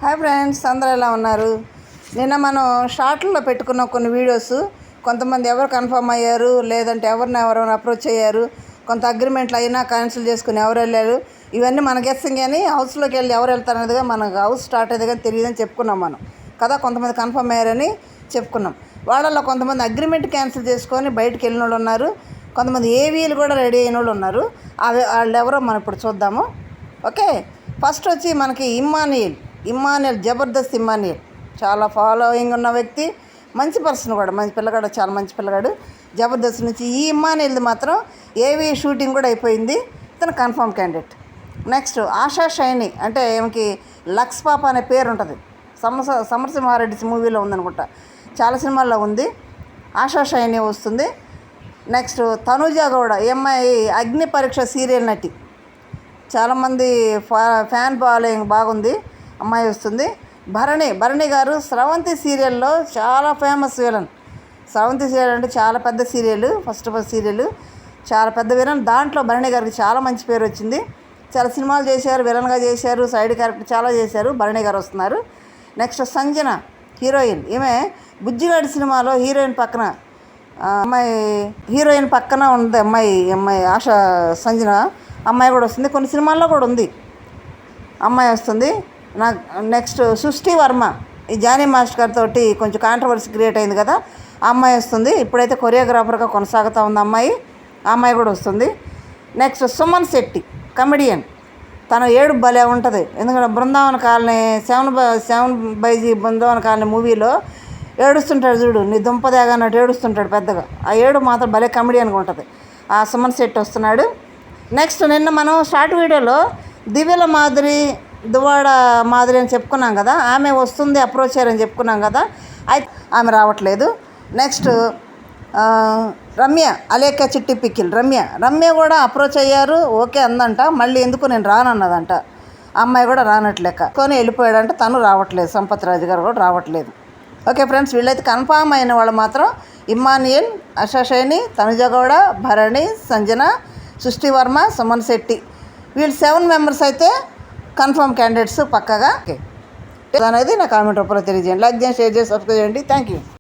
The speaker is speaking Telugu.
హాయ్ ఫ్రెండ్స్, అందరూ ఎలా ఉన్నారు? నిన్న మనం షార్ట్లో పెట్టుకున్న కొన్ని వీడియోస్ కొంతమంది ఎవరు కన్ఫర్మ్ అయ్యారు, లేదంటే ఎవరైనా అప్రోచ్ అయ్యారు, కొంత అగ్రిమెంట్లు అయినా క్యాన్సిల్ చేసుకుని ఎవరు వెళ్ళారు, ఇవన్నీ మన గెస్సింగ్. కానీ హౌస్లోకి వెళ్ళి ఎవరు వెళ్తారనేదిగా మనకు హౌస్ స్టార్ట్ అయ్యేది కానీ తెలియదని చెప్పుకున్నాం మనం కదా. కొంతమంది కన్ఫర్మ్ అయ్యారని చెప్పుకున్నాం. వాళ్ళల్లో కొంతమంది అగ్రిమెంట్ క్యాన్సిల్ చేసుకొని బయటకు వెళ్ళిన వాళ్ళు ఉన్నారు, కొంతమంది ఏవీలు కూడా రెడీ అయిన వాళ్ళు ఉన్నారు. వాళ్ళు ఎవరో మనం ఇప్పుడు చూద్దాము. ఓకే, ఫస్ట్ వచ్చి మనకి ఇమ్మాన్యుయల్ జబర్దస్త్ ఇమ్మాన్యుయల్ చాలా ఫాలోయింగ్ ఉన్న వ్యక్తి, మంచి పర్సన్ కూడా, మంచి పిల్లగాడు, చాలా మంచి పిల్లగాడు. జబర్దస్త్ నుంచి ఈ ఇమ్మాన్యుయల్ది మాత్రం ఏవి షూటింగ్ కూడా అయిపోయింది, ఇతను confirm candidate. Next ASHA Saini, అంటే ఈమెకి లక్స్ పాప అనే పేరు ఉంటుంది, సమరసింహారెడ్డి మూవీలో ఉందనుకుంటా, చాలా సినిమాల్లో ఉంది. ఆశా షైని వస్తుంది. నెక్స్ట్ తనుజ గౌడ, ఈ అమ్మాయి అగ్ని పరీక్ష సీరియల్ నటి, చాలామంది ఫ్యాన్ ఫాలోయింగ్ బాగుంది, అమ్మాయి వస్తుంది. భరణి గారు స్రవంతి సీరియల్లో చాలా ఫేమస్ విలన్. స్రవంతి సీరియల్ అంటే చాలా పెద్ద సీరియల్, ఫస్ట్ సీరియల్, చాలా పెద్ద విలన్. దాంట్లో భరణి గారికి చాలా మంచి పేరు వచ్చింది, చాలా సినిమాలు చేశారు, విలన్గా చేశారు, సైడ్ క్యారెక్టర్ చాలా చేశారు. భరణి గారు వస్తున్నారు. నెక్స్ట్ సంజన హీరోయిన్, ఈమె బుజ్జిగాడి సినిమాలో హీరోయిన్ పక్కన ఉంది అమ్మాయి ఆశా సంజన అమ్మాయి కూడా వస్తుంది, కొన్ని సినిమాల్లో కూడా ఉంది అమ్మాయి వస్తుంది. నెక్స్ట్ సృష్టి వర్మ, ఈ జానీ మాస్టర్ గారితో కొంచెం కాంట్రవర్సీ క్రియేట్ అయింది కదా, ఆ అమ్మాయి వస్తుంది. ఇప్పుడైతే కొరియోగ్రాఫర్గా కొనసాగుతూ ఉంది అమ్మాయి, ఆ అమ్మాయి కూడా వస్తుంది. నెక్స్ట్ సుమన్ శెట్టి కమెడియన్, తన ఏడు భలే ఉంటుంది. ఎందుకంటే Brindavana colony seven by G Brindavana colony మూవీలో ఏడుస్తుంటాడు చూడు, నీ దుంపదేగా అన్నట్టు ఏడుస్తుంటాడు పెద్దగా, ఆ ఏడు మాత్రం భలే కమెడియన్గా ఉంటుంది. ఆ సుమన్ శెట్టి వస్తున్నాడు. నెక్స్ట్ నిన్న మనం షార్ట్ వీడియోలో దువ్వాడ మాధురి అని చెప్పుకున్నాం కదా, ఆమె వస్తుంది అప్రోచ్ అయ్యారని చెప్పుకున్నాం కదా, అయితే ఆమె రావట్లేదు. నెక్స్ట్ రమ్య అలేఖ్య చిట్టి పిక్కిల్ రమ్య కూడా అప్రోచ్ అయ్యారు, ఓకే అందంట, మళ్ళీ ఎందుకు నేను రానన్నదంట. అమ్మాయి కూడా రానట్లేక కొని వెళ్ళిపోయాడంట, తను రావట్లేదు. సంపత్ రాజు గారు కూడా రావట్లేదు. ఓకే ఫ్రెండ్స్, వీళ్ళైతే కన్ఫామ్ అయిన వాళ్ళు మాత్రం ఇమ్మాన్యుయల్, ఆశా షైని, తనుజ గౌడ, భరణి, సంజన, సృష్టి వర్మ, సుమన్ శెట్టి, వీళ్ళు 7 మెంబర్స్ అయితే కన్ఫర్మ్ క్యాండిడేట్స్ పక్కగా. ఓకే అనేది నా కామెంట్ రూపంలో తెలియజేయండి. లైక్ చేయండి, షేర్ చేసి సబ్స్క్రైబ్ చేయండి. Thank you.